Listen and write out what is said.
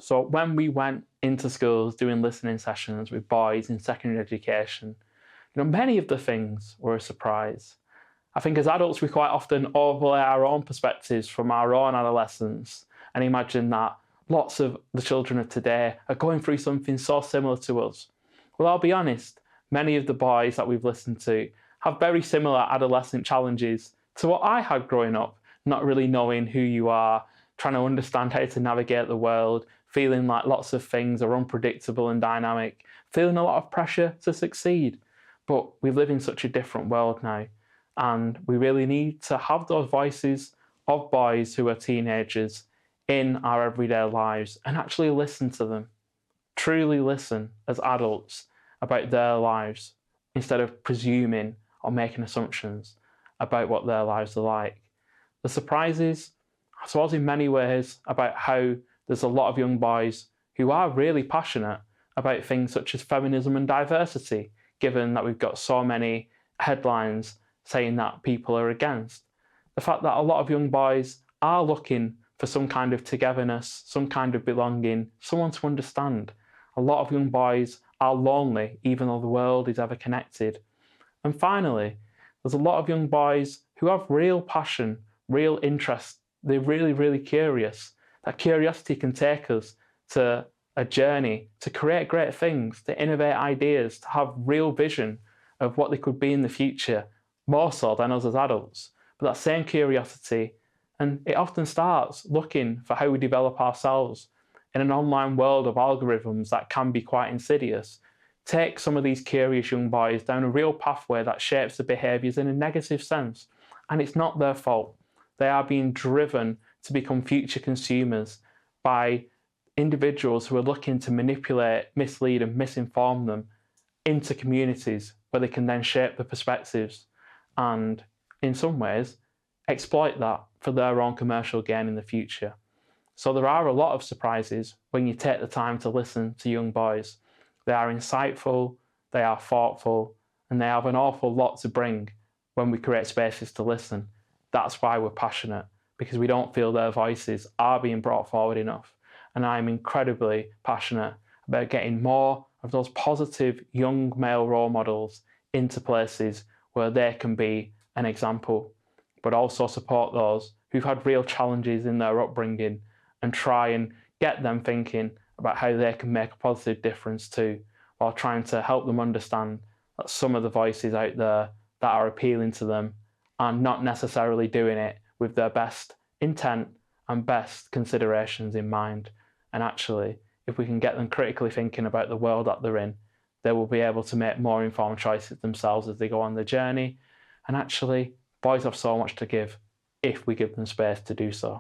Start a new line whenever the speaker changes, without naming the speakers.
So when we went into schools doing listening sessions with boys in secondary education, many of the things were a surprise. I think as adults, we quite often overlay our own perspectives from our own adolescence and imagine that lots of the children of today are going through something so similar to us. Well, I'll be honest, many of the boys that we've listened to have very similar adolescent challenges to what I had growing up, not really knowing who you are, trying to understand how to navigate the world, feeling like lots of things are unpredictable and dynamic, feeling a lot of pressure to succeed. But we live in such a different world now, and we really need to have those voices of boys who are teenagers in our everyday lives and actually listen to them. Truly listen as adults about their lives instead of presuming or making assumptions about what their lives are like. The surprises, I suppose, in many ways about how there's a lot of young boys who are really passionate about things such as feminism and diversity, given that we've got so many headlines saying that people are against. The fact that a lot of young boys are looking for some kind of togetherness, some kind of belonging, someone to understand. A lot of young boys are lonely, even though the world is ever connected. And finally, there's a lot of young boys who have real passion, real interest. They're really, really curious. That curiosity can take us to a journey to create great things, to innovate ideas, to have real vision of what they could be in the future, more so than us as adults. But that same curiosity, and it often starts looking for how we develop ourselves in an online world of algorithms that can be quite insidious. Take some of these curious young boys down a real pathway that shapes their behaviours in a negative sense. And it's not their fault. They are being driven to become future consumers by individuals who are looking to manipulate, mislead and misinform them into communities where they can then shape their perspectives and, in some ways, exploit that for their own commercial gain in the future. So there are a lot of surprises when you take the time to listen to young boys. They are insightful, they are thoughtful, and they have an awful lot to bring when we create spaces to listen. That's why we're passionate, because we don't feel their voices are being brought forward enough. And I'm incredibly passionate about getting more of those positive young male role models into places where they can be an example, but also support those who've had real challenges in their upbringing and try and get them thinking about how they can make a positive difference too, while trying to help them understand that some of the voices out there that are appealing to them are not necessarily doing it with their best intent and best considerations in mind. And actually, if we can get them critically thinking about the world that they're in, they will be able to make more informed choices themselves as they go on the journey. And actually, boys have so much to give if we give them space to do so.